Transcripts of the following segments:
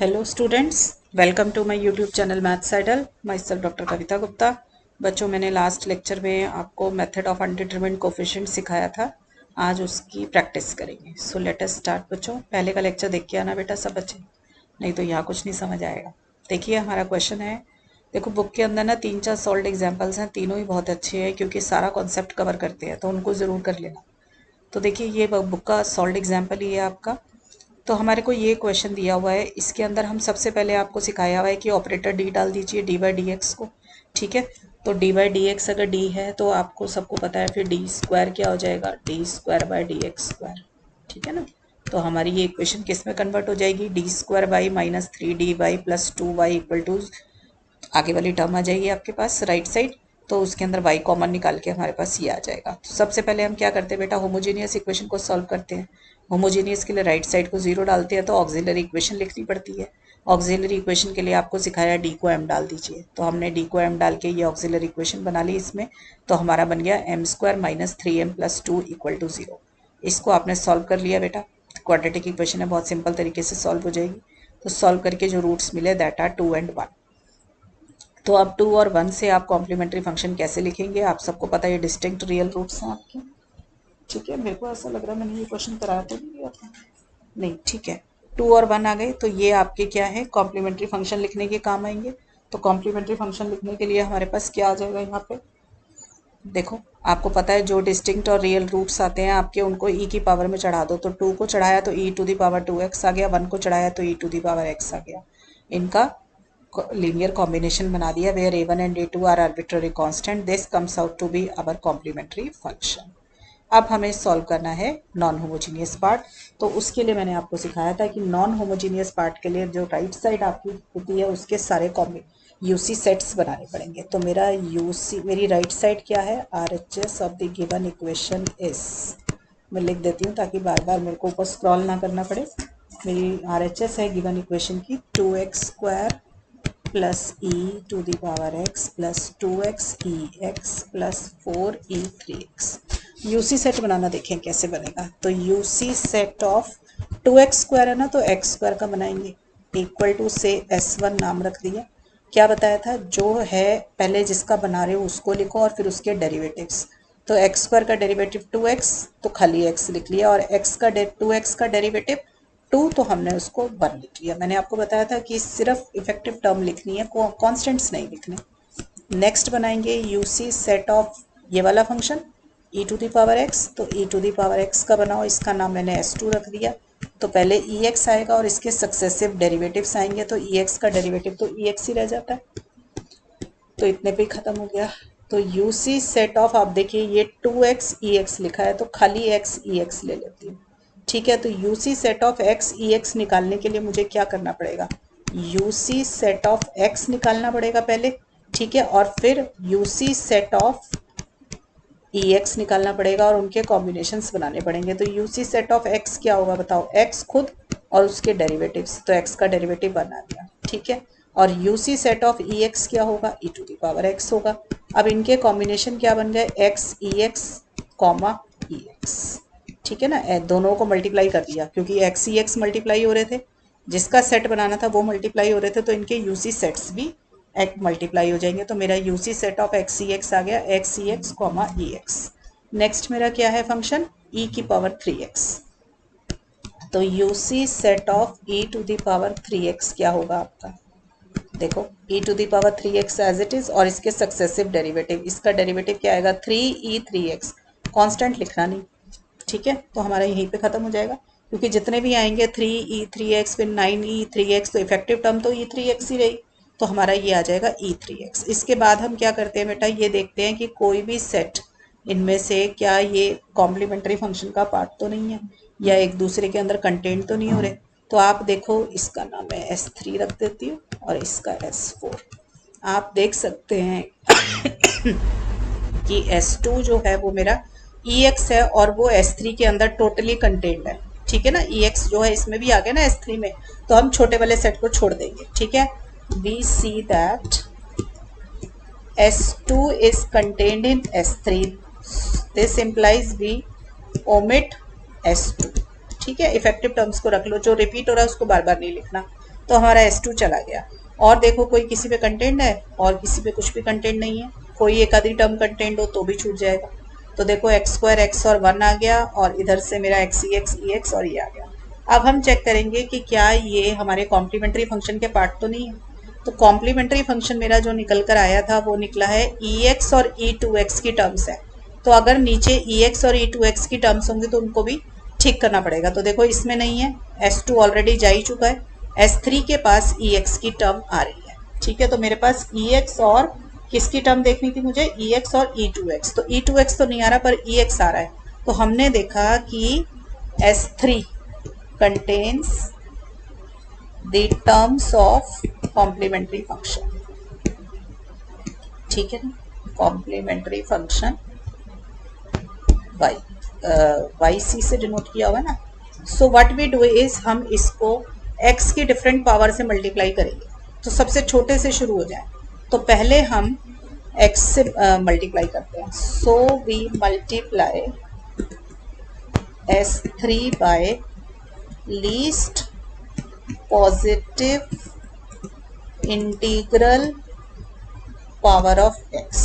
Hello students, welcome to my YouTube channel maths idol. Myself doctor Kavita Gupta. बच्चों, मैंने last lecture में आपको method of अनडिटरमिन्ड coefficient सिखाया था। आज उसकी प्रैक्टिस करेंगे। So let us start. बच्चों, पहले का लेक्चर देख के आना बेटा सब बच्चे, नहीं तो यहाँ कुछ नहीं समझ आएगा। देखिए हमारा क्वेश्चन है, देखो बुक के अंदर ना 3-4 सॉल्व्ड एग्जाम्पल्स हैं, तीनों ही बहुत अच्छे हैं क्योंकि सारा कॉन्सेप्ट कवर करते हैं, तो उनको ज़रूर कर लेना। तो देखिए ये बुक का सॉल्व्ड एग्जाम्पल ही है आपका। तो हमारे को ये क्वेश्चन दिया हुआ है, इसके अंदर हम सबसे पहले आपको सिखाया हुआ है कि ऑपरेटर डी डाल दीजिए डी बाई डी एक्स को। ठीक है, तो डी बाई डी एक्स अगर डी है तो आपको सबको पता है फिर डी स्क्वायर क्या हो जाएगा, D square by d x square. ठीक है ना, तो हमारी ये इक्वेशन किस में कन्वर्ट हो जाएगी, d square by minus 3dy plus 2y equal to, आगे वाली टर्म आ जाएगी आपके पास राइट साइड, तो उसके अंदर y कॉमन निकाल के हमारे पास ये आ जाएगा। तो सबसे पहले हम क्या करते हैं बेटा, होमोजेनियस इक्वेशन को सॉल्व करते हैं। होमोजेनियस के लिए राइट साइड को 0 डालते हैं तो ऑक्सिलरी इक्वेशन लिखनी पड़ती है। ऑक्सिलरी इक्वेशन के लिए आपको सिखाया डी को m डाल दीजिए, तो हमने डी को m डाल के ये ऑक्सिलरी इक्वेशन बना ली इसमें। तो हमारा बन गया m square minus 3m plus 2 equal to 0। इसको आपने सॉल्व कर लिया बेटा, क्वाड्रेटिक इक्वेशन है, बहुत सिंपल तरीके से सॉल्व हो जाएगी। तो सॉल्व करके जो रूट्स मिले दैट आर 2 and 1। तो अब 2 और 1 से आप कॉम्प्लीमेंट्री फंक्शन कैसे लिखेंगे, आप सबको पता है ये डिस्टिंक्ट रियल रूट्स हैं आपके। ठीक है, मेरे को ऐसा लग रहा है मैंने ये क्वेश्चन कराया तो नहीं था, नहीं ठीक है। 2 और 1 आ गए तो ये आपके क्या है, कॉम्प्लीमेंट्री फंक्शन लिखने के काम आएंगे। तो कॉम्प्लीमेंट्री फंक्शन लिखने के लिए हमारे पास क्या आ जाएगा यहाँ पे, देखो आपको पता है जो डिस्टिंक्ट और रियल रूट्स आते हैं आपके उनको ई की पावर में चढ़ा दो। तो 2 को चढ़ाया तो ई टू दी पावर 2x आ गया, 1 को चढ़ाया तो ई टू दी पावर x आ गया। इनका linear combination बना दिया where a1 and a2 are arbitrary constant. This comes out to be our complementary function. अब हमें सॉल्व करना है नॉन होमोजीनियस पार्ट। तो उसके लिए मैंने आपको सिखाया था कि नॉन होमोजीनियस पार्ट के लिए जो राइट साइड आपकी होती है उसके सारे यूसी सेट्स बनाने पड़ेंगे। तो मेरा यूसी, मेरी राइट साइड क्या है, RHS of the given equation is, मैं लिख देती हूँ ताकि बार बार मेरे को ऊपर स्क्रॉल ना करना पड़े। मेरी RHS है गिवन इक्वेशन की 2x square plus e to the power x plus 2x e x plus 4e3x। UC set बनाना देखें कैसे बनेगा। तो UC set of 2x square है ना, तो x स्क्वायर का बनाएंगे इक्वल टू से s1 नाम रख दिया। क्या बताया था, जो है पहले जिसका बना रहे हो उसको लिखो और फिर उसके डेरिवेटिव्स। तो x स्क्वायर का डेरिवेटिव 2x, तो खाली x लिख लिया, और x का 2x का डेरिवेटिव 2, तो हमने उसको 1 लिख लिया। मैंने आपको बताया था कि सिर्फ इफेक्टिव टर्म लिखनी है, कॉन्स्टेंट्स नहीं लिखने। नेक्स्ट बनाएंगे यूसी सेट ऑफ ये वाला function e to the power x। तो e to the power x का बनाओ, इसका नाम मैंने s2 रख दिया। तो पहले ex आएगा और इसके सक्सेसिव डेरिवेटिव्स आएंगे, तो ex का डेरिवेटिव तो ex ही रह जाता है, तो इतने पे ही खत्म हो गया। तो यूसी सेट ऑफ, आप देखिए ये 2x ex लिखा है तो खाली x ex ले लेती हूँ। ठीक है, तो UC set of x ex निकालने के लिए मुझे क्या करना पड़ेगा, यूसी सेट ऑफ x निकालना पड़ेगा पहले। ठीक है, और फिर यूसी सेट ऑफ ex निकालना पड़ेगा और उनके कॉम्बिनेशंस बनाने पड़ेंगे। तो यूसी सेट ऑफ x क्या होगा बताओ, x खुद और उसके डेरिवेटिव्स, तो x का डेरिवेटिव बना दिया। ठीक है, और यूसी सेट ऑफ ex क्या होगा, e to the power x होगा। अब इनके कॉम्बिनेशन क्या बन गए, x ex कॉमा ex। ठीक है ना, दोनों को मल्टीप्लाई कर दिया क्योंकि x ex मल्टीप्लाई हो रहे थे, जिसका सेट बनाना था वो मल्टीप्लाई हो रहे थे, तो इनके यूसी सेट्स भी एक मल्टीप्लाई हो जाएंगे। तो मेरा UC set of x c x आ गया, x c x comma e x. Next मेरा क्या है फंक्शन, e की पावर 3x। तो UC set of e to the power 3x क्या होगा आपका, देखो e to the power 3x as it is, और इसके सक्सेसिव डेरिवेटिव, इसका डेरिवेटिव क्या आएगा 3e3x, कांस्टेंट लिखना नहीं। ठीक है, तो हमारा यहीं पे खत्म हो जाएगा क्योंकि जितने भी आएंगे 3e3x फिर 9e3x, तो इफेक्टिव टर्म तो e3x ही रही, तो हमारा ये आ जाएगा e3x। इसके बाद हम क्या करते हैं बेटा, ये देखते हैं कि कोई भी सेट इनमें से क्या ये कॉम्प्लीमेंट्री फंक्शन का पार्ट तो नहीं है या एक दूसरे के अंदर कंटेंट तो नहीं हो रहे। तो आप देखो, इसका नाम मैं S3 रख देती हूँ और इसका S4। आप देख सकते हैं कि S2 जो है वो मेरा ex है और वो S3 के अंदर टोटली कंटेंट है। ठीक है ना, ex जो है इसमें भी आ गया ना S3 में, तो हम छोटे वाले सेट को छोड़ देंगे। ठीक है, we see that S2 is contained in S3. This implies we omit S2. ठीक है, इफेक्टिव टर्म्स को रख लो, जो रिपीट हो रहा है उसको बार बार नहीं लिखना। तो हमारा S2 चला गया। और देखो कोई किसी पे कंटेंट है और किसी पे कुछ भी कंटेंट नहीं है, कोई एक आधी टर्म कंटेंट हो तो भी छूट जाएगा। तो देखो एक्स स्क्वायर एक्स और 1 आ गया और इधर से मेरा एक्स ई एक्स और ये आ गया। अब हम चेक करेंगे कि क्या ये हमारे कॉम्प्लीमेंट्री फंक्शन के पार्ट तो नहीं है। तो कॉम्प्लीमेंट्री फंक्शन मेरा जो निकल कर आया था वो निकला है ई एक्स और ई टू एक्स की टर्म्स है। तो अगर नीचे ई एक्स और ई टू एक्स की टर्म्स होंगी तो उनको भी ठीक करना पड़ेगा। तो देखो इसमें नहीं है, S2 ऑलरेडी जा ही चुका है, S3 के पास EX की टर्म आ रही है। ठीक है, तो मेरे पास EX और किसकी टर्म देखनी थी मुझे, EX और E2X। तो E2X तो नहीं आ रहा पर EX आ रहा है। तो हमने देखा कि S3 contains the terms of complementary function। ठीक है ना, कॉम्प्लीमेंट्री फंक्शन वाई सी से डिनोट किया हुआ है ना। So what we do is हम इसको x की डिफरेंट पावर से मल्टीप्लाई करेंगे। तो सबसे छोटे से शुरू हो जाए, तो पहले हम x से मल्टीप्लाई करते हैं। So we multiply S3 by least positive integral power of x।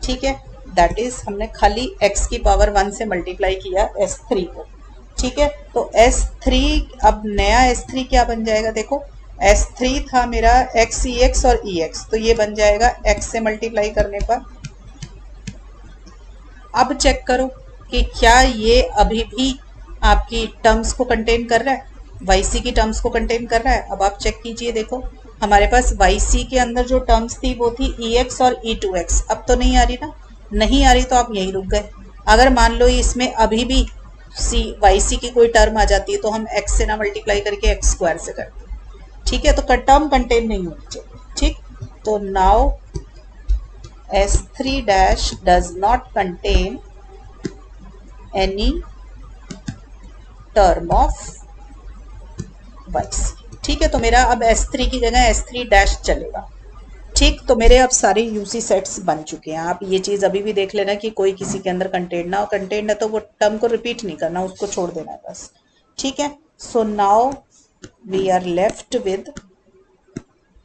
ठीक है, दैट इज हमने खाली x की पावर 1 से मल्टीप्लाई किया S3 को। ठीक है, तो S3 अब नया S3 क्या बन जाएगा, देखो S3 था मेरा एक्स ई एक्स और ई एक्स, तो ये बन जाएगा x से मल्टीप्लाई करने पर। अब चेक करो कि क्या ये अभी भी आपकी टर्म्स को कंटेन कर रहा है, yc की टर्म्स को कंटेन कर रहा है। अब आप चेक कीजिए, देखो हमारे पास yc के अंदर जो टर्म्स थी वो थी ex और e2x। अब तो नहीं आ रही ना, नहीं आ रही तो आप यहीं रुक गए। अगर मान लो इसमें अभी भी yc की कोई टर्म आ जाती है तो हम x से ना मल्टीप्लाई करके एक्स स्क्वायर से करते हैं। ठीक है, तो टर्म कंटेन नहीं होनी चाहिए। ठीक, तो now S3 dash does not contain any term of yc। ठीक है, तो मेरा अब S3 की जगह S3 डैश चलेगा। ठीक, तो मेरे अब सारे यूसी सेट्स बन चुके हैं। आप ये चीज अभी भी देख लेना कि कोई किसी के अंदर कंटेंट ना हो, कंटेंट है तो वो टर्म को रिपीट नहीं करना, उसको छोड़ देना है बस। ठीक है, so now we are left with,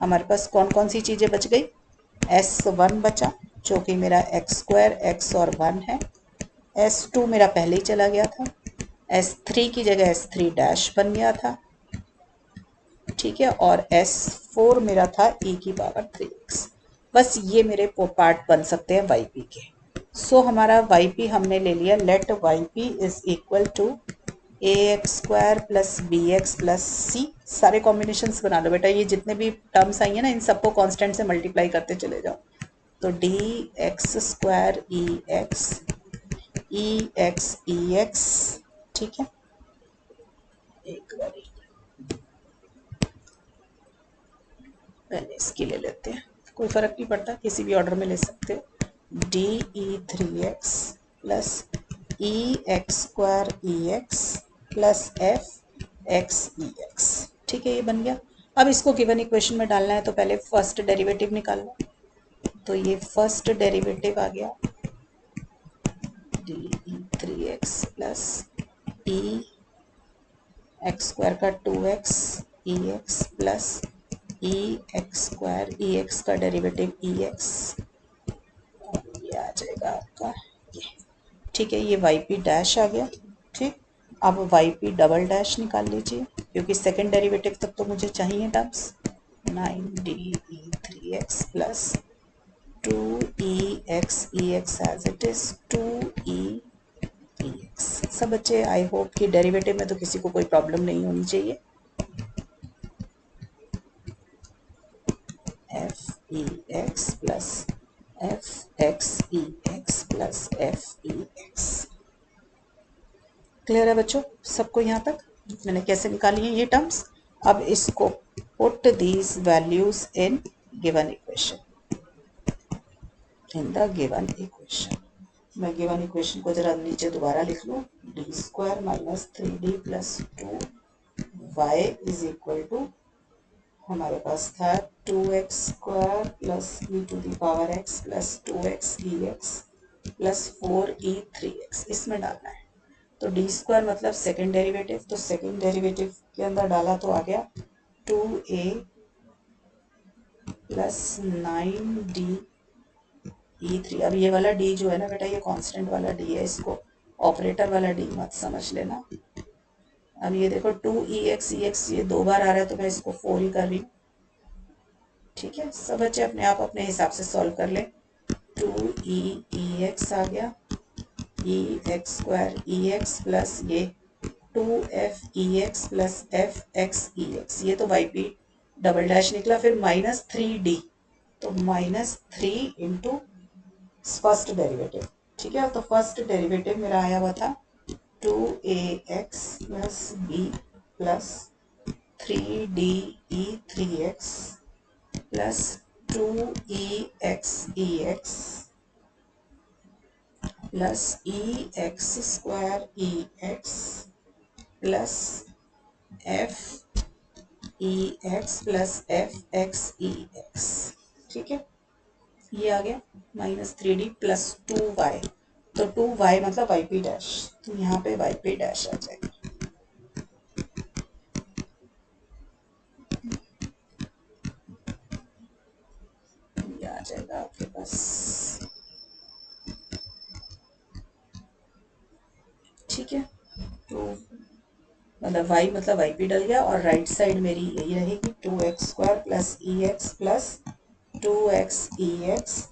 हमारे पास कौन कौन सी चीजें बच गई, S1 बचा जो कि मेरा एक्स स्क्वायर एक्स और 1 है, S2 मेरा पहले ही चला गया था, S3 की जगह S3 डैश बन गया था। ठीक है, और S4 मेरा था e की पावर 3x। बस ये मेरे पार्ट बन सकते हैं yp के। सो हमारा yp हमने ले लिया, let yp is equal to ax square plus bx plus c। सारे कॉम्बिनेशंस बना लो बेटा, ये जितने भी टर्म्स आई है ना इन सबको कांस्टेंट से मल्टीप्लाई करते चले जाओ। तो dx स्क्वायर ex, ठीक है, एक बारी पहले इसकी ले लेते हैं, कोई फर्क नहीं पड़ता, किसी भी ऑर्डर में ले सकते हो। डी ई 3x प्लस ई x square e x plus f x e x. ठीक है, ये बन गया। अब इसको गिवन इक्वेशन में डालना है तो पहले फर्स्ट डेरिवेटिव निकालना। तो ये फर्स्ट डेरिवेटिव आ गया डी ई 3x प्लस ई एक्स स्क्वायर का 2x ई एक्स प्लस ई एक्स स्क्वायर ई एक्स का डेरिवेटिव ई एक्स, ये आ जाएगा आपका ये। ठीक है, ये वाई पी डैश आ गया। ठीक, अब वाई पी डबल डैश निकाल लीजिए क्योंकि सेकेंड डेरिवेटिव तक तो मुझे चाहिए terms. 9de3x plus 2ex as it is 2e3x। सब बच्चे आई होप कि डेरिवेटिव में तो किसी को कोई प्रॉब्लम नहीं होनी चाहिए। F e x plus f x e x plus f e x. Clear है बच्चों सबको? यहाँ तक मैंने कैसे निकाली है ये टर्म्स। अब इसको put these values in given equation, in the given equation. मैं गिवन इक्वेशन को जरा नीचे दोबारा लिख लूँ, d square minus 3d plus 2y is equal to, हमारे पास था 2x square plus e to the power x plus 2x dx plus 4e3x, इसमें डालना है। तो डी स्क्वायर मतलब सेकेंड डेरिवेटिव, तो सेकेंड डेरिवेटिव के अंदर डाला तो आ गया 2a प्लस 9d E3। अब ये वाला d जो है ना बेटा, ये कांस्टेंट वाला d है, इसको ऑपरेटर वाला d मत समझ लेना। अब ये देखो 2ex ये 2 बार आ रहा है तो मैं इसको 4 ही कर रही हूँ। ठीक है, सब बच्चे अपने आप अपने हिसाब से सॉल्व कर लें। 2ex आ गया, e(x²) ex प्लस ये 2f(ex) प्लस f(x) ये तो yp डबल डैश निकला, फिर -3d, तो -3 इंटू फर्स्ट डेरिवेटिव। ठीक है, तो फर्स्ट डेरिवेटिव मेरा आया हुआ था 2ax plus b plus 3de3x plus 2ex plus e(x²) ex plus f(ex) plus f(x)ex। ठीक है, ये आ गया -3d प्लस 2y, तो 2y मतलब yp डैश, तो यहाँ पे yp डैश आ जाएगा। ये आ जाएगा आपके पास। ठीक है, तो मतलब y मतलब yp डल गया, और राइट साइड मेरी यही रहेगी 2x² plus ex plus 2x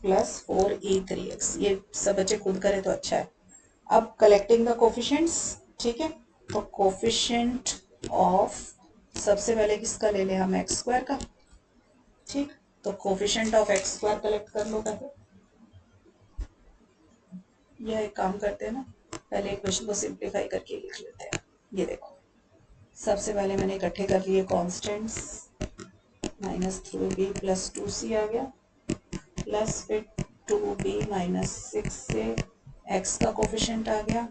plus 4e3x। ये सब बच्चे खुद करें तो अच्छा है। अब कलेक्टिंग द कोफिशिएंट्स। ठीक है, तो कोफिशिएंट ऑफ, सबसे पहले किसका ले लें हम, x² का। ठीक, तो कोफिशिएंट ऑफ x² कलेक्ट कर लो पहले। यह एक काम करते हैं ना, पहले इक्वेशन को सिंप्लीफाई करके लिख लेते हैं। ये देखो, सबसे पहले मैंने इकट्ठे कर लिए कॉन्स्टेंट्स, -3b प्लस 2c आ गया, प्लस फिर 2b माइनस 6 से x का कोफिशिएंट आ गया,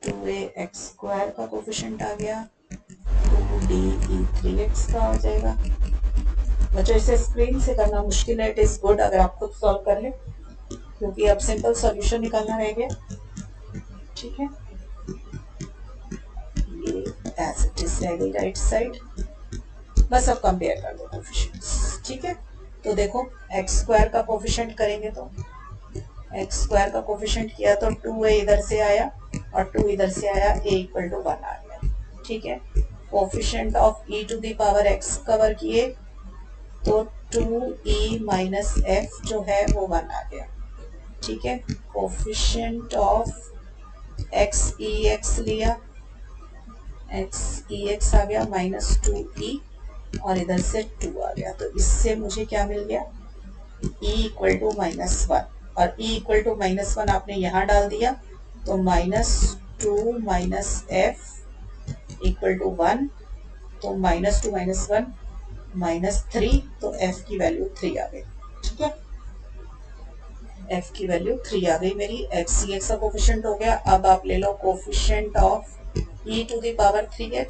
2ax² का कोफिशिएंट आ गया, 2de3x का आ जाएगा। बच्चों इसे स्क्रीन से करना मुश्किल है, इट इज गुड अगर आप खुद सॉल्व कर ले, क्योंकि अब सिंपल सॉल्यूशन निकालना रह गया। ठीक है, ये एज इट इज रह गई राइट साइड, बस अब कंपेयर कर दो कोफिशिएंट्स। ठीक है, तो देखो x² का कोफिशिएंट करेंगे तो x² का कोफिशिएंट किया तो 2a इधर से आया और 2 इधर से आया, a इक्वल टू 1 आ गया। ठीक है, coefficient of e to the power x cover किए तो 2e माइनस f जो है वो 1 आ गया। ठीक है, कोफिशिएंट ऑफ x लिया, x आ गया -2e और इधर से 2 आ गया, तो इससे मुझे क्या मिल गया, e इक्वल टू -1, और e इक्वल टू -1 आपने यहाँ डाल दिया तो -2 माइनस f इक्वल टू 1, तो -2 माइनस 1 -3, तो f की वैल्यू 3 आ गई। ठीक है, f की वैल्यू 3 आ गई मेरी, x का कोफिशिएंट हो गया। अब आप ले लो coefficient of e to the power 3x।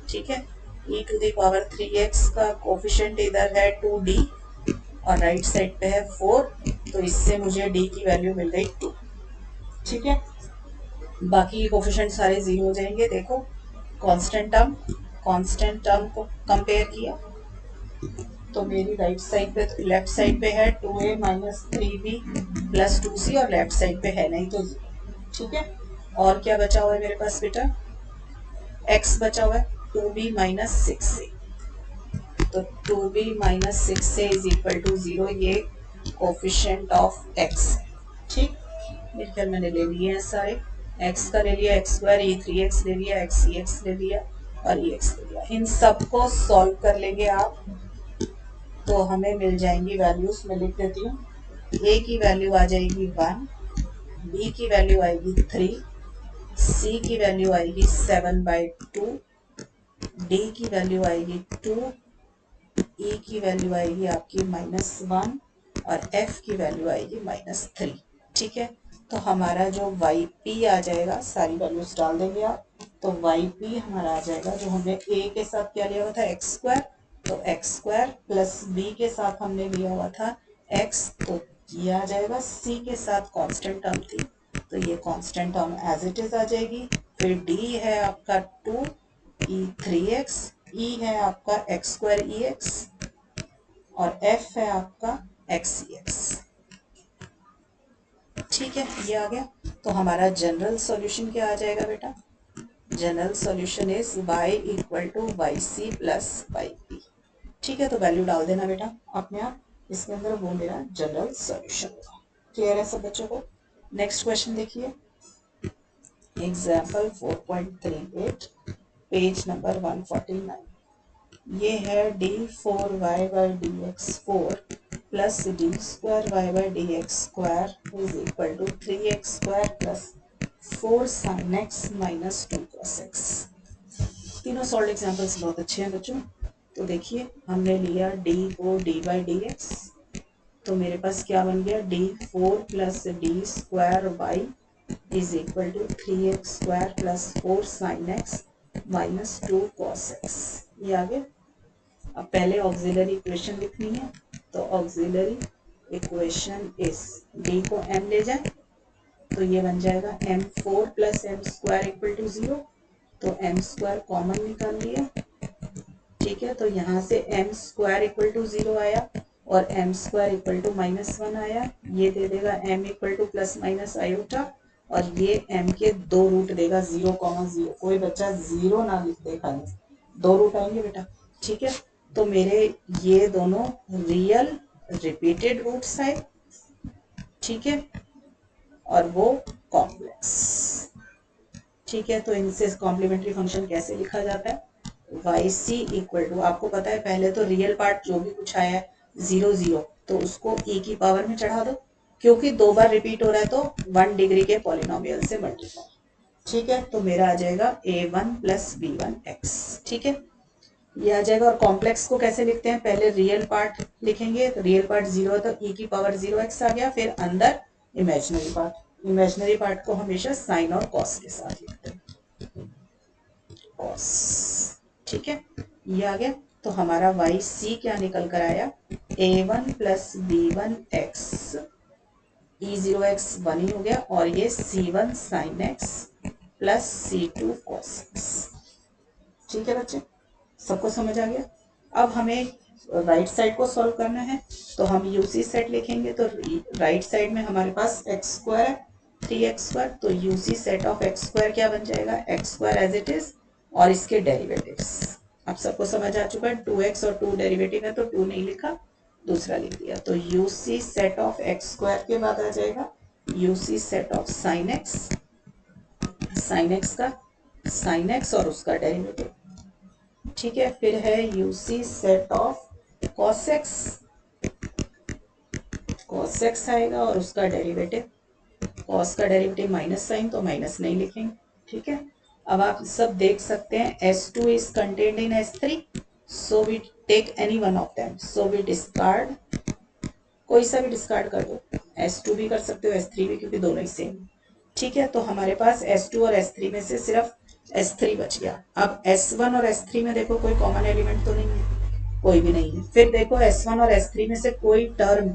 ठीक है, e to the power 3x का कोफिशिएंट इधर है 2d और राइट साइड पे है 4, तो इससे मुझे d की वैल्यू मिल गई 2। ठीक है, बाकी ये कोफिशिएंट सारे 0 हो जाएंगे। देखो कांस्टेंट टर्म को कंपेयर किया तो मेरी राइट साइड पे, लेफ्ट साइड पे है 2a minus 3b plus 2c, और लेफ्ट साइड पे है नहीं तो 0। ठीक है, और क्या बचा हुआ है मेरे पास बेटा, x बचा हुआ है 2b माइनस 6a, तो 2b minus 6a is equal to 0, ये कोफिशिएंट ऑफ x है। ठीक, मेरे ख्याल मैंने ले लिए हैं सारे, x का ले लिया, x² e3x ले लिया, x ले लिया और ex ले लिया। इन सबको सॉल्व कर लेंगे आप तो हमें मिल जाएंगी वैल्यूज, मैं लिख देती हूँ। a की वैल्यू आ जाएगी 1, b की वैल्यू आएगी 3, c की वैल्यू आएगी 7/2, d की वैल्यू आएगी 2, e की वैल्यू आएगी आपकी -1 और f की वैल्यू आएगी -3। ठीक है, तो हमारा जो yp आ जाएगा, सारी वैल्यूज डाल देंगे आप, तो yp हमारा आ जाएगा, जो हमने a के साथ क्या लिया हुआ था x², तो x² प्लस b के साथ हमने लिया हुआ था x, तो ये आ जाएगा, c के साथ कांस्टेंट टर्म थी तो ये constant term as it is आ जाएगी। फिर d है आपका 2e3x ई है आपका एक्स स्क्वायर ई एक्स और एफ है आपका एक्स ई एक्स। ठीक है, ये आ गया। तो हमारा जनरल सॉल्यूशन क्या आ जाएगा बेटा? General solution is y equal to y c plus y p. ठीक है, तो वैल्यू डाल देना बेटा अपने आप इसके अंदर, वो मेरा जनरल सॉल्यूशन होगा। क्लियर है सब बच्चों को? नेक्स्ट क्वेश्चन देखिए, एग्जाम्पल 4.38 पेज नंबर 149। ये है d4y by d x four plus D square y by d x square is equal to 3x square plus 4 sine x minus 2 cos x. तीनों solve examples बहुत अच्छे हैं बच्चों। तो देखिए, हमने लिया d को d बाई डी एक्स, तो मेरे पास क्या बन गया, d4 plus D square y is equal to 3x square plus 4 sine x minus 2 cos x. ये आ गया। अब पहले ऑक्सिलरी इक्वेशन लिखनी है, तो ऑक्सिलरी इक्वेशन इज d को m ले जाए तो ये बन जाएगा m4 plus m square equal to 0, तो m स्क्वायर कॉमन निकाल लिया। ठीक है, तो यहाँ से m स्क्वायर इक्वल टू 0 आया और m स्क्वायर इक्वल टू -1 आया। ये दे देगा m equal two plus minus iota और ये m के 2 रूट देगा 0,0। कोई बच्चा 0 ना लिख दे, खाली 2 रूट आएंगे बेटा। ठीक है, तो मेरे ये दोनों रियल रिपीटेड रूट्स है। ठीक है, और वो कॉम्प्लेक्स। ठीक है, तो इनसे कॉम्प्लीमेंट्री फंक्शन कैसे लिखा जाता है, वाई सी इक्वल टू, आपको पता है पहले तो रियल पार्ट जो भी कुछ आया है 0 0 तो उसको e की पावर में चढ़ा दो, क्योंकि 2 बार रिपीट हो रहा है तो 1 डिग्री के पॉलिनोमियल से मल्टीप्लाई। ठीक है, तो मेरा आ जाएगा a1 प्लस b1x। ठीक है, ये आ जाएगा। और कॉम्प्लेक्स को कैसे लिखते हैं, पहले रियल पार्ट लिखेंगे, तो रियल पार्ट 0 है तो e की पावर 0x आ गया, फिर अंदर इमेजिनरी पार्ट। इमेजिनरी पार्ट को हमेशा साइन और कॉस के साथ लिखते हैं, कॉस। ठीक है, ये आ गया। तो हमारा वाई सी क्या निकल कर आया, a1 प्लस b1x, e0x 1 ही हो गया, और ये c1 sin x plus c2 cos x। ठीक है बच्चे, सबको समझ आ गया? अब हमें राइट साइड को सॉल्व करना है, तो हम यूसी सेट लिखेंगे। तो राइट साइड में हमारे पास एक्स स्क्वायर है 3x स्क्वायर, तो UC set of x square क्या बन जाएगा, x square as it is और इसके डेरिवेटिव्स। अब सबको समझ आ चुका है, 2x और 2 डेरिवेटिव है तो 2 नहीं लिखा, दूसरा लिख दिया। तो UC set of x square के बाद आ जाएगा UC set of sine x, sign x का साइन एक्स और उसका डेरिवेटिव। ठीक है, फिर है UC set of cos x, cos x आएगा और उसका डेरिवेटिव, कॉस का डेरिवेटिव माइनस साइन तो माइनस नहीं लिखेंगे। ठीक है, अब आप सब देख सकते हैं S2 is contained in S3, so we take any one of them, so we discard, कोई सा भी डिस्कार्ड कर दो, S2 भी कर सकते हो S3 भी, क्योंकि दोनों ही सेम। ठीक है, तो हमारे पास S2 और S3 में से सिर्फ S3 बच गया। अब S1 और S3 में देखो कोई कॉमन एलिमेंट तो नहीं है, कोई भी नहीं है। फिर देखो S1 और S3 में से कोई टर्म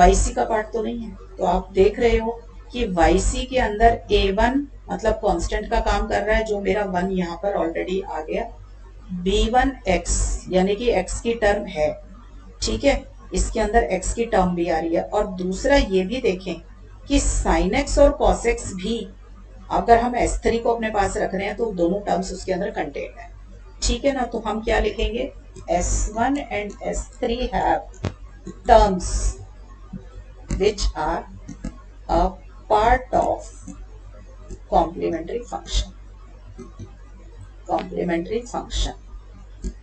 YC का पार्ट तो नहीं है, तो आप देख रहे हो कि YC के अंदर A1 मतलब कांस्टेंट का काम कर रहा है, जो मेरा 1 यहाँ पर ऑलरेडी आ गया, B1x यानी कि x की टर्म है। ठीक है, इसके अंदर x की टर्म भी आ रही है। और दूसरा ये भी देखें कि sin x और cos x भी, अगर हम S3 को अपने पास रख रहे हैं तो दोनों टर्म्स उसके अंदर कंटेन्ड है। ठीक है ना, तो हम क्या लिखेंगे, S1 and S3 have terms which are a part of complementary function, complementary function।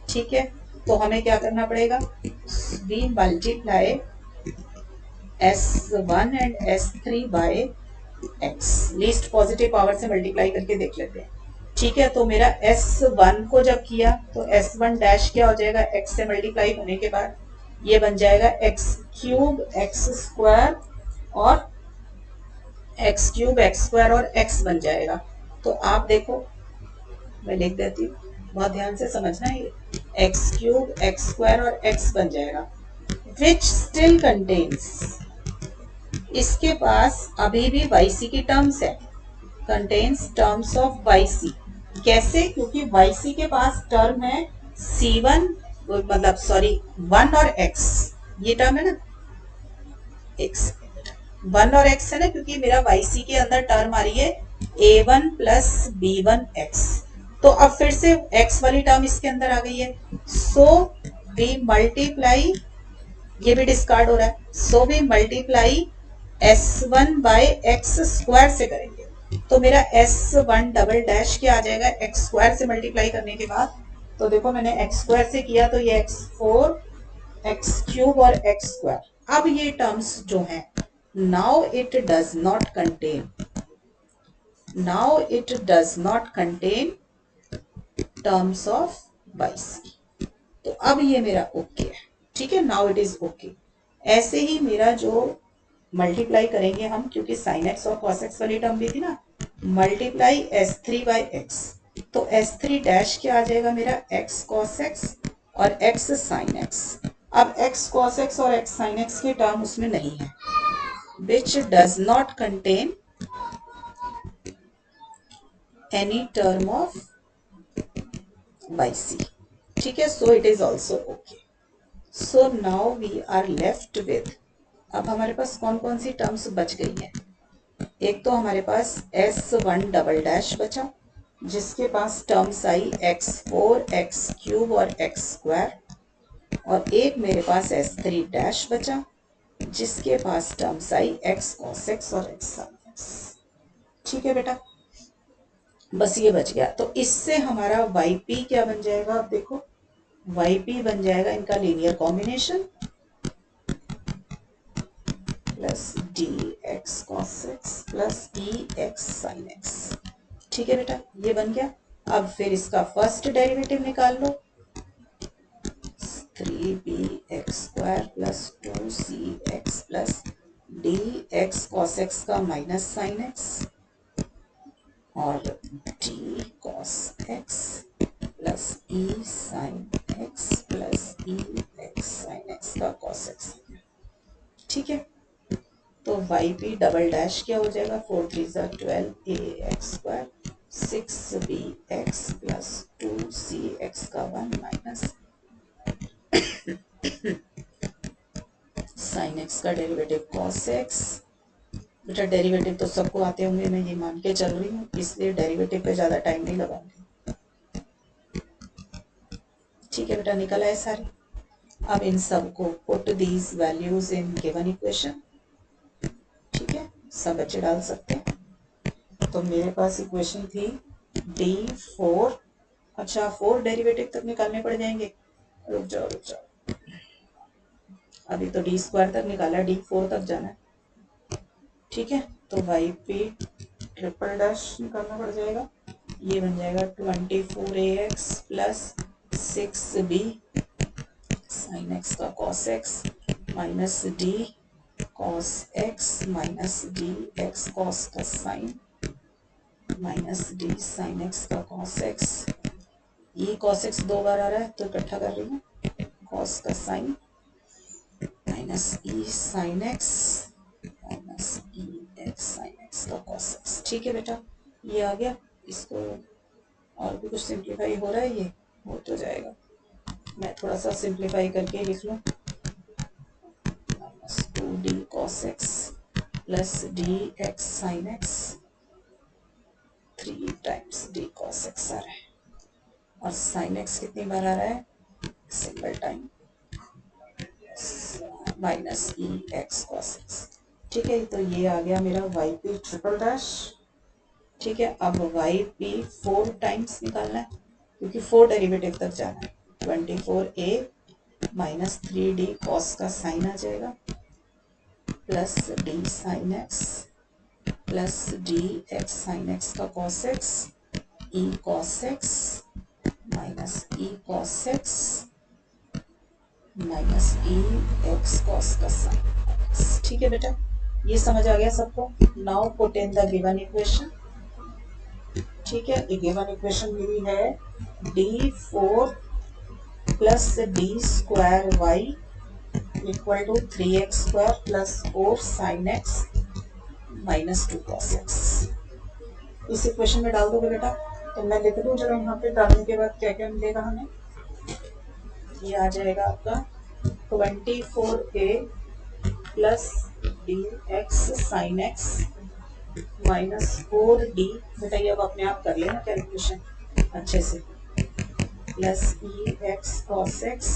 ठीक है, तो हमें क्या करना पड़ेगा, we multiply S1 and S3 by x, least positive power से मल्टीप्लाई करके देख लेते हैं। ठीक है, तो मेरा S1 को जब किया तो S1 डैश क्या हो जाएगा, x से मल्टीप्लाई होने के बाद ये बन जाएगा x क्यूब x स्क्वायर और x क्यूब x स्क्वायर और x बन जाएगा। तो आप देखो, मैं लिख देती हूँ, बहुत ध्यान से समझना है, x क्यूब x स्क्वायर और x बन जाएगा, which still contains, इसके पास अभी भी YC की टर्म्स है, contains terms of YC। कैसे, क्योंकि YC के पास टर्म है C1 मतलब सॉरी 1 और x, ये टर्म है ना x, 1 और x है ना, क्योंकि मेरा YC के अंदर टर्म आ रही है A1 प्लस B1x। तो अब फिर से x वाली टर्म इसके अंदर आ गई है। सो वी मल्टीप्लाई, ये भी डिस्कार्ड हो रहा है, so we multiply S1 by x square से करेंगे। तो मेरा S1 डबल डैश क्या आ जाएगा एक्स स्क्वायर से मल्टीप्लाई करने के बाद। तो देखो मैंने एक्स स्क्वायर से किया तो ये x4 एक्स क्यूब और एक्स स्क्वायर। अब ये टर्म्स जो हैं, now it does not contain, now it does not contain terms of YC। तो अब ये मेरा ओके है, ठीक है, नाउ इट इज ओके। ऐसे ही मेरा जो मल्टीप्लाई करेंगे हम, क्योंकि साइन एक्स और कॉस एक्स वाली टर्म भी थी ना, मल्टीप्लाई S3 बाई एक्स। तो S3 डैश क्या आ जाएगा मेरा x cos x और x sin x। अब x cos x और x sin x के टर्म उसमें नहीं है, which does not contain any term of YC, ठीक है, so it is also okay. So now we are left with, अब हमारे पास कौन कौन सी टर्म्स बच गई हैं। एक तो हमारे पास S1 डबल डैश बचा, जिसके पास टर्म्स आई x4 एक्स क्यूब और एक्स स्क्वायर, और एक मेरे पास S3 डैश बचा, जिसके पास टर्म्स आई x cos x और x sin x। ठीक है बेटा, बस ये बच गया। तो इससे हमारा YP क्या बन जाएगा, अब देखो YP बन जाएगा इनका linear combination plus dx cos x plus EX sin x। ठीक है बेटा, ये बन गया। अब फिर इसका फर्स्ट डेरिवेटिव निकाल लो, 3bx square plus 2cx plus dx cos x का माइनस साइन x और d cos x plus e sin x plus ex sin x का cos x। ठीक है, तो YP डबल डैश क्या हो जाएगा, 4 3 12 ax square 6bx plus 2cx का 1 माइनस साइन एक्स का डेरिवेटिव cos x। बेटा डेरिवेटिव तो सबको आते होंगे, मैं ये मान के चल रही हूँ, इसलिए डेरिवेटिव पे ज्यादा टाइम नहीं लगाऊंगी। ठीक है बेटा, निकल आए सारे। अब इन सबको put these values in given equation. ठीक है, सब बच्चे डाल सकते हैं। तो मेरे पास इक्वेशन थी D4, अच्छा 4 डेरिवेटिव तक निकालने पड़ जाएंगे, रुक जाओ रुक जाओ, अभी तो D स्क्वायर तक निकाला, D4 तक जाना है। ठीक है, तो YP ट्रिपल डैश निकालना पड़ जाएगा, ये बन जाएगा 24ax plus 6b sine x का cos x minus d cos x minus d x cos का sine minus d sine x का cos x। ये cos x 2 बार आ रहा है तो इकट्ठा कर रही हूँ, cos का sine minus e sine x minus ex sine x का cos x। ठीक है बेटा, ये आ गया। इसको और भी कुछ सिंप्लीफाई हो रहा है, ये हो तो जाएगा, मैं थोड़ा सा सिंप्लीफाई करके लिख लूँ, minus 2d cos x plus dx sine x 3 times d cos x आ रहा है, और साइन x कितनी बार आ रहा है, single time, minus ex cos x। ठीक है, तो ये आ गया मेरा YP ट्रिपल डैश। ठीक है, अब YP 4 टाइम्स निकालना है, क्योंकि 4 डेरिवेटिव तक जाना है। 24a माइनस 3d cos का साइन आ जाएगा plus d sine x plus dx sine x का cos x e cos x minus e cos x minus ex cos का साइन। ठीक है बेटा, ये समझ आ गया सबको। Now put in the given equation. ठीक है, गिवन इक्वेशन मेरी है D4 plus D square y equal to 3x square plus 4 sine x minus 2 cos x। इस इक्वेशन में डाल दोगे बेटा, तो मैं लिख दूं जरा यहाँ पे डालने के बाद क्या क्या मिलेगा हमें। ये आ जाएगा आपका 24a plus D x sign x minus 4d, बेटा ये अब अपने आप कर लेना कैलकुलेशन अच्छे से, plus E x cos x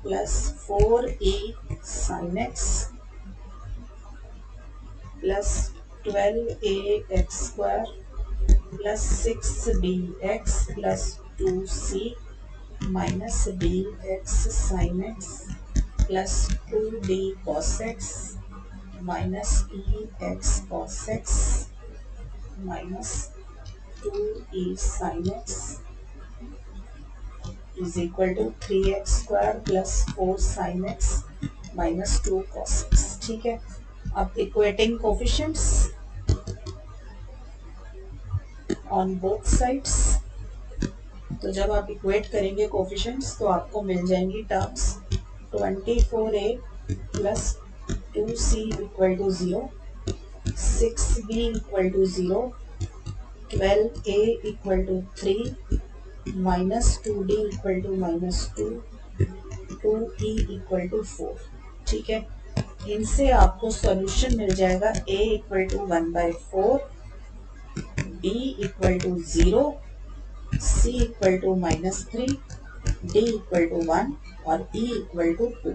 plus 4e sine x plus 12ax square plus 6bx plus 2c minus dx sine x plus 2d cos x minus ex cos x minus 2e sin x is equal to 3x square plus 4 sin x minus 2 cos x। ठीक है, अब equating coefficients on both sides, तो जब आप equate करेंगे coefficients तो आपको मिल जाएंगी terms 24a plus 2c equal to 0, 6b equal to 0, 12a equal to 3 minus 2d equal to minus 2, 2e equal to 4। ठीक है, इनसे आपको सॉल्यूशन मिल जाएगा a equal to 1/4, b equal to 0, c equal to -3, d equal to 1 और e equal to 2।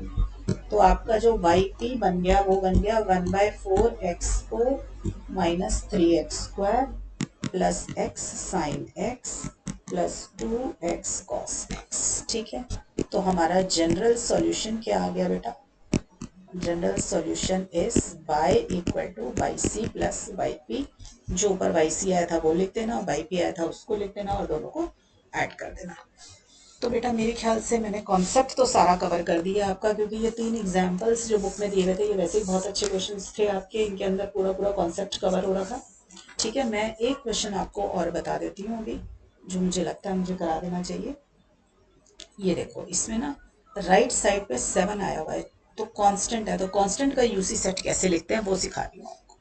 तो आपका जो yp बन गया वो बन गया 1/4x4 minus 3x square plus x sine x plus 2x cos x। ठीक है, तो हमारा जनरल सॉल्यूशन क्या आ गया बेटा? General solution is y equal to yc plus yp, जो ऊपर yc आया था वो लिख देना, yp आया था उसको लिख देना और दोनों को ऐड कर देना। तो बेटा मेरे ख्याल से मैंने कॉन्सेप्ट तो सारा कवर कर दिया आपका, क्योंकि ये 3 एग्जाम्पल्स जो बुक में दिए हुए थे ये वैसे ही बहुत अच्छे क्वेश्चंस थे आपके, इनके अंदर पूरा कॉन्सेप्ट कवर हो रहा था। ठीक है, मैं एक क्वेश्चन आपको और बता देती हूँ अभी, जो मुझे लगता है मुझे करा देना चाहिए। ये देखो, इसमें ना राइट साइड पे 7 आया हुआ है, तो कांस्टेंट है, तो कांस्टेंट का यूसी सेट कैसे लिखते हैं वो सिखा रही हूँ आपको।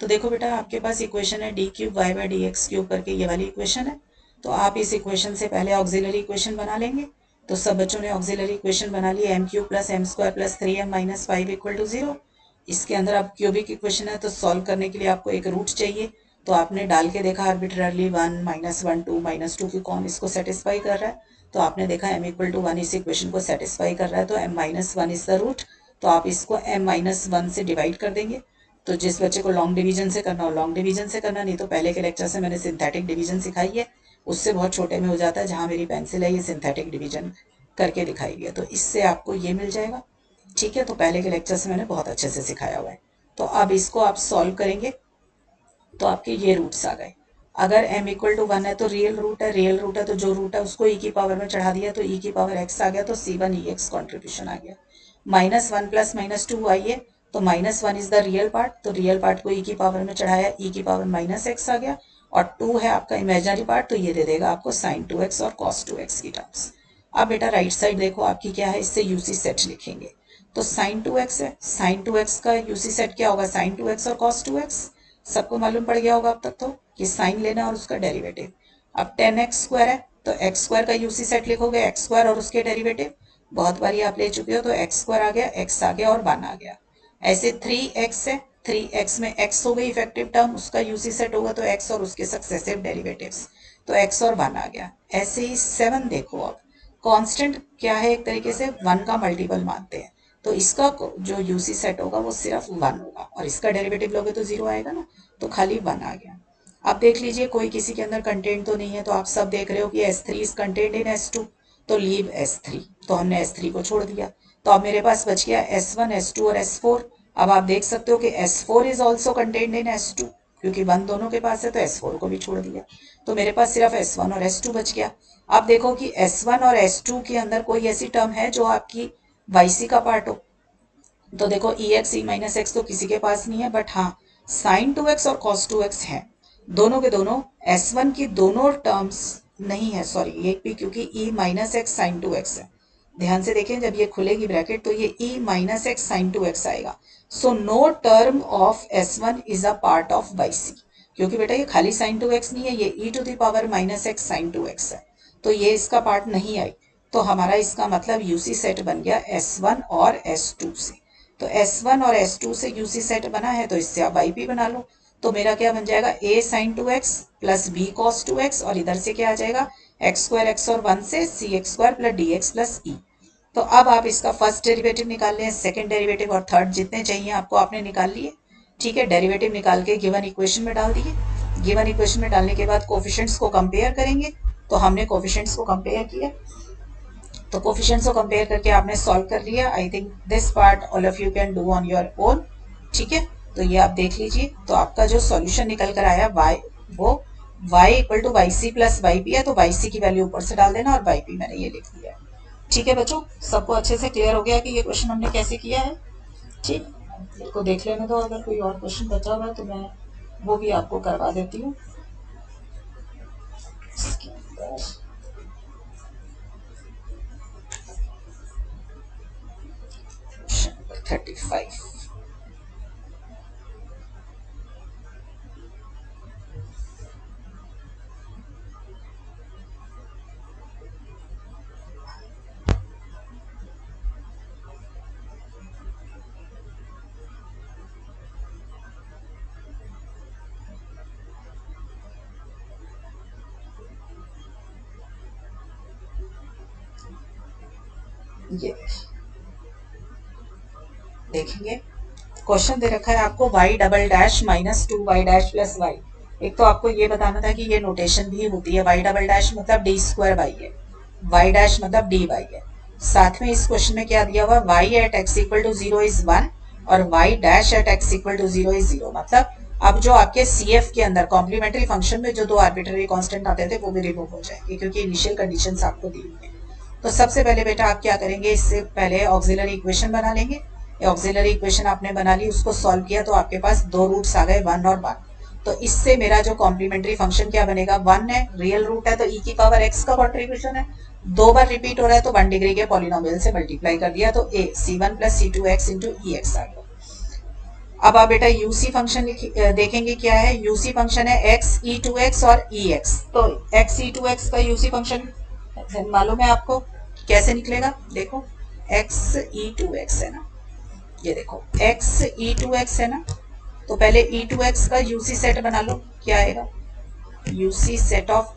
तो देखो बेटा, आपके पास इक्वेशन है d³ y/dx³ करके, ये वाली इक्वेशन है। तो आप इस इक्वेशन से पहले ऑक्सिलरी इक्वेशन बना लेंगे। तो सब बच्चों ने ऑक्सिलरी इक्वेशन बना ली, m³ plus m square plus 3m minus 5 equal to 0। इसके अंदर अब क्यूबिक इक्वेशन है, तो सॉल्व करने के लिए आपको एक रूट चाहिए। तो आपने डाल के देखा आर्बिट्ररली 1 -1 2 -2 की कौन इसको सेटिस्फाई कर रहा है, तो आपने देखा m इक्वल टू 1 इस इक्वेशन को सेटिस्फाई कर रहा है, तो m-1 इज द रूट। तो आप इसको m-1 से डिवाइड कर देंगे। तो जिस बच्चे को लॉन्ग डिवीजन से करना हो लॉन्ग डिवीजन से करना, नहीं तो पहले के लेक्चर से मैंने सिंथेटिक डिवीजन सिखाई है, उससे बहुत छोटे में हो जाता है। जहां मेरी पेंसिल है ये सिंथेटिक डिवीजन करके दिखाई है, तो इससे आपको ये मिल जाएगा। ठीक है, तो पहले के लेक्चर से मैंने बहुत अच्छे से सिखाया हुआ है। तो अब इसको आप सॉल्व करेंगे तो आपके ये रूट्स आ गए। अगर m इक्वल टू 1 है तो रियल रूट है, रियल रूट है तो जो रूट है उसको e की पावर में चढ़ा दिया, तो e की पावर x आ गया, तो c1 ex कॉन्ट्रीब्यूशन आ गया। -1 प्लस -2 आइए, तो -1 इज द रियल पार्ट, तो रियल पार्ट को e की पावर में चढ़ाया, e की पावर -x आ गया, और 2 है आपका इमेजिनरी पार्ट, तो ये दे देगा आपको sin 2x और cos 2x की टर्म्स। अब बेटा राइट साइड देखो आपकी क्या है, इससे यूसी सेट लिखेंगे। तो sin 2x है, sin 2x का यूसी सेट क्या होगा, sin 2x और cos 2x सबको मालूम पड़ गया होगा अब तक, तो कि साइन लेना और उसका डेरिवेटिव। अब 10x स्क्वायर है, तो x स्क्वायर का यूसी सेट लिखोगे, x स्क्वायर और उसके डेरिवेटिव, बहुत बारी आप ले चुके हो, तो x स्क्वायर आ गया, x आ गया और 1 आ गया। ऐसे 3x है, 3x में x हो गई इफेक्टिव टर्म, उसका यूसी सेट होगा तो x और उसके सक्सेसिव डेरिवेटिव्स, तो x और 1 आ गया। ऐसे ही 7 देखो, अब कांस्टेंट क्या है, एक तरीके से 1 का मल्टीपल मानते हैं, तो इसका जो यूसी सेट होगा वो सिर्फ 1 होगा, और इसका डेरिवेटिव लोगे तो 0 आएगा ना, तो खाली 1 आ गया। अब देख लीजिए कोई किसी के अंदर कंटेंट तो नहीं है, तो आप सब देख रहे हो कि S3 is content in S2, तो लीव S3, तो हमने S3 को छोड़ दिया। तो अब मेरे पास बच गया S1 S2 और S4। अब आप देख सकते हो कि S4 is also content in S2, क्योंकि 1 दोनों के पास है, तो S4 को भी छोड़ दिया, तो मेरे पास सिर्फ S1 और S2 बच गया। आप देखो कि S1 और S2 के अंदर कोई ऐसी टर्म है जो आपकी YC का पार्ट हो, तो देखो ex e माइनस एक्स तो किसी के पास नहीं है, बट हाँ sin 2x और cos 2x है, दोनों के दोनों। S1 की दोनों टर्म्स नहीं है, सॉरी ये भी, क्योंकि e minus x sine 2x है। ध्यान से देखें, जब ये खुलेगी ब्रैकेट तो ये e minus x sine 2x आएगा। So no term of S1 is a part of YC, क्योंकि बेटा ये खाली साइन 2x नहीं है, ये e to the power minus x sine 2x है, तो ये इसका पार्ट नहीं आई। तो हमारा इसका मतलब यूसी सेट बन गया S1 और S2 से। तो S1 और S2 से यूसी सेट बना है, तो इससे आप YP बना लो। तो मेरा क्या बन जाएगा, A sin 2x plus B cos 2x, और इधर से क्या आ जाएगा, x स्क्वायर x और 1 से cx square plus dx plus e। तो अब आप इसका फर्स्ट डेरिवेटिव निकाल लें, सेकंड डेरिवेटिव और थर्ड जितने चाहिए आपको आपने निकाल लिए। ठीक है, डेरिवेटिव निकाल के गिवन इक्वेशन में डाल दिए। गिवन इक्वेशन में डालने के बाद कोफिशिएंट्स को कंपेयर करेंगे। तो हमने कोफिशिएंट्स को कंपेयर किया, तो कोफिशिएंट्स को कंपेयर करके आपने सॉल्व कर लिया। I think this part all of you can do on your own. ठीक है, तो ये आप देख लीजिए। तो आपका जो सॉल्यूशन निकल कर आया वो y equal to y c plus y p है, तो वाई सी की वैल्यू ऊपर से डाल देना और वाई पी मैंने ये लिख दिया। ठीक है बच्चों, सबको अच्छे से क्लियर हो गया कि ये क्वेश्चन हमने कैसे किया है। ठीक, मेरे को देख लेने दो, अगर कोई और क्वेश्चन बचा हुआ है तो मैं वो भी आपको करवा देती हूँ। 35। ये देखेंगे, क्वेश्चन दे रखा है आपको y double dash minus 2y dash plus y. एक तो आपको ये बताना था कि ये नोटेशन भी होती है, y डबल डैश मतलब डी स्क्वायर वाई है, y डैश मतलब डी वाई है। साथ में इस क्वेश्चन में क्या दिया हुआ, y at x equal to 0 is 1 और y dash at x equal to 0 is 0। मतलब अब जो आपके CF के अंदर कॉम्प्लीमेंट्री फंक्शन में जो दो आर्बिट्ररी कांस्टेंट आते थे वो भी रिमूव हो जाएंगे, क्योंकि इनिशियल कंडीशंस आपको दी हुई है। तो सबसे पहले बेटा आप क्या करेंगे, इससे पहले ऑक्सिलरी इक्वेशन बना लेंगे। ऑक्सिलरी इक्वेशन आपने बना ली, उसको सॉल्व किया तो आपके पास दो रूट्स आ गए, 1 और 1। तो इससे मेरा जो कॉम्प्लीमेंट्री फंक्शन क्या बनेगा, 1 है, रियल रूट है तो e की पावर x का कॉन्ट्रीब्यूशन है, दो बार रिपीट हो रहा है तो 1 डिग्री के पॉलिनोमियल से मल्टीप्लाई कर दिया तो a c1 plus c2x into ex आ गया। अब आप बेटा यूसी फंक्शन देखेंगे क्या है, यूसी फंक्शन है x e2x और ex। तो x e2x का यूसी फंक्शन मालूम है आपको, कैसे निकलेगा, देखो x e2x है ना, ये देखो x e2x है ना, तो पहले e2x का यूसी सेट बना लो, क्या आएगा, यूसी सेट ऑफ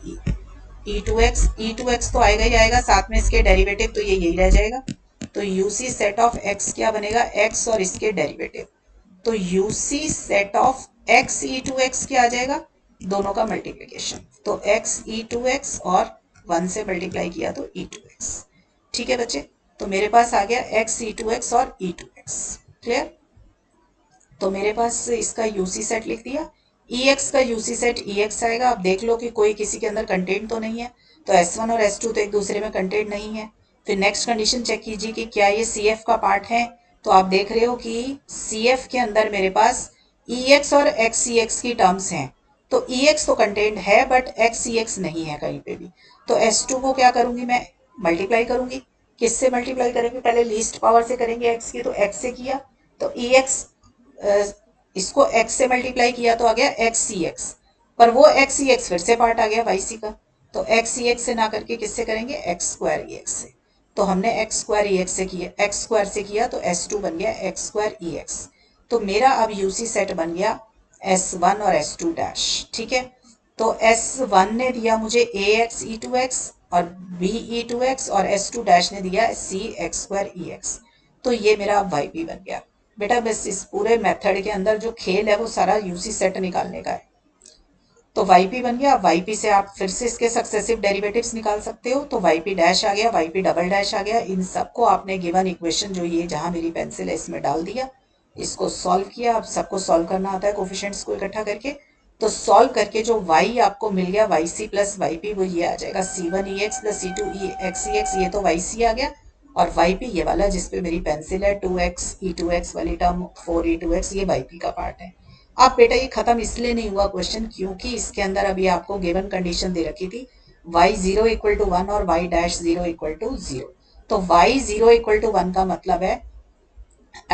e2x तो आएगा ही आएगा, साथ में इसके डेरिवेटिव तो ये यही रह जाएगा। तो यूसी सेट ऑफ x क्या बनेगा, x और इसके डेरिवेटिव। तो UC set of x e2x क्या आ जाएगा, दोनों का मल्टीप्लीकेशन। तो x e2x और 1 से मल्टीप्लाई किया तो e2x। ठीक है बच्चे, तो मेरे पास आ गया x e2x और e2x। क्लियर, तो मेरे पास इसका यूसी सेट लिख दिया। ex का यूसी सेट ex आएगा। आप देख लो कि कोई किसी के अंदर कंटेंट तो नहीं है, तो S1 और S2 तो एक दूसरे में कंटेंट नहीं है। फिर नेक्स्ट कंडीशन चेक कीजिए कि क्या ये CF का पार्ट है, तो आप देख रहे हो कि CF के अंदर मेरे पास ex और xex की टर्म्स हैं। तो ex तो कंटेंट है बट xex नहीं है कहीं पे भी। तो S2 को क्या करूंगी मैं, मल्टीप्लाई करूंगी। किससे मल्टीप्लाई करेंगे, पहले लीस्ट पावर से करेंगे x की, तो x से किया तो ex, इसको x से मल्टीप्लाई किया तो आ गया xex, पर वो xex फिर से पार्ट आ गया yc का। तो xex से ना करके किससे करेंगे, x स्क्वायर ex से। तो हमने x स्क्वायर ex से किया, x स्क्वायर से किया तो S2 बन गया x स्क्वायर ex। तो मेरा अब यूसी सेट बन गया S1 और S2 डैश। ठीक है, तो S1 ने दिया मुझे ax e2x और b e2x और S2 डैश ने दिया c x स्क्वायर ex। तो ये मेरा अब yp बन गया। बेटा बस इस पूरे मेथड के अंदर जो खेल है वो सारा यूसी सेट निकालने का है। तो yp बन गया। yp से आप फिर से इसके सक्सेसिव डेरिवेटिव्स निकाल सकते हो। तो yp डैश आ गया, yp डबल डैश आ गया। इन सबको आपने गिवन इक्वेशन जो ये जहां मेरी पेंसिल है इसमें डाल दिया, इसको सॉल्व किया। अब सबको सॉल्व करना आता है कोफिशिएंट्स को इकट्ठा करके। तो सॉल्व करके जो y आपको मिल गया yc प्लस yp, वो ये आ जाएगा c1 ex plus c2 xex, ये तो yc आ गया। और yp ये वाला जिसपे मेरी पेंसिल है 2x e2x वाली टर्म 4e2x, ये yp का पार्ट है। अब बेटा ये खत्म इसलिए नहीं हुआ क्वेश्चन क्योंकि इसके अंदर अभी आपको गिवन कंडीशन दे रखी थी y0 इक्वल टू 1 और y डैश 0 इक्वल टू 0। तो y0 इक्वल टू 1 का मतलब है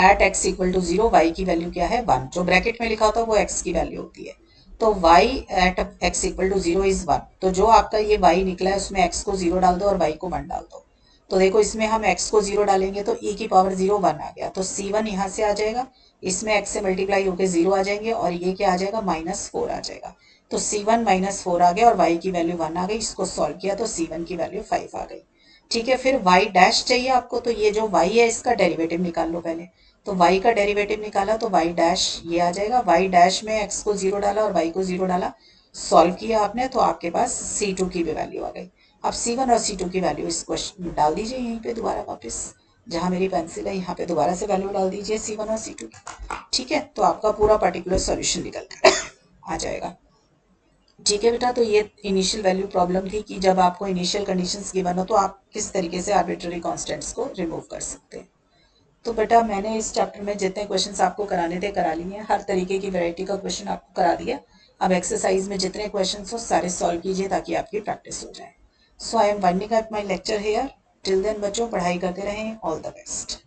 at x equal to 0 y की वैल्यू क्या है, 1। जो ब्रैकेट में लिखा होता है वो x की वैल्यू होती है। तो y at x equal to 0 is 1। तो जो आपका ये y निकला है उसमें x को 0 डाल दो और y को 1 डाल दो। तो देखो इसमें हम x को 0 डालेंगे तो e की पावर 0 1 आ गया, तो c1 यहाँ से आ जाएगा, इसमें x से मल्टीप्लाई होकर 0 आ जाएंगे और ये क्या आ जाएगा -4 आ जाएगा। तो c1 -4 आ गया और y की वैल्यू 1 आ गई। इसको सॉल्व किया तो c1 की वैल्यू 5 आ गई। ठीक है, फिर y डैश चाहिए आपको, तो ये जो y है इसका डेरिवेटिव निकाल लो पहले। तो y का डेरिवेटिव निकाला तो y डैश ये आ जाएगा, y डैश में x को 0 डाला और y को 0 डाला, सॉल्व किया आपने तो आपके पास c2 की भी वैल्यू आ गई। अब c1 और c2 की वैल्यू इस क्वेश्चन डाल दीजिए यहीं पे दोबारा वापस, जहां मेरी पेंसिल है यहाँ पे दोबारा से वैल्यू डाल दीजिए c1 और c2 की। ठीक है, तो आपका पूरा पर्टिकुलर सॉल्यूशन निकल आ जाएगा। ठीक है बेटा, तो ये इनिशियल वैल्यू प्रॉब्लम थी कि जब आपको इनिशियल कंडीशंस गिवन हो तो आप किस तरीके से आर्बिट्ररी कांस्टेंट्स को रिमूव कर सकते हैं। तो बेटा मैंने इस चैप्टर में जितने क्वेश्चंस आपको कराने थे करा लिए हैं, हर तरीके की वैरायटी का क्वेश्चन आपको करा दिया। अब एक्सरसाइज में जितने क्वेश्चंस हो सारे सॉल्व कीजिए ताकि आपकी प्रैक्टिस हो जाए। So I am winding up my lecture here. Till then बच्चों पढ़ाई करते रहें। All the best.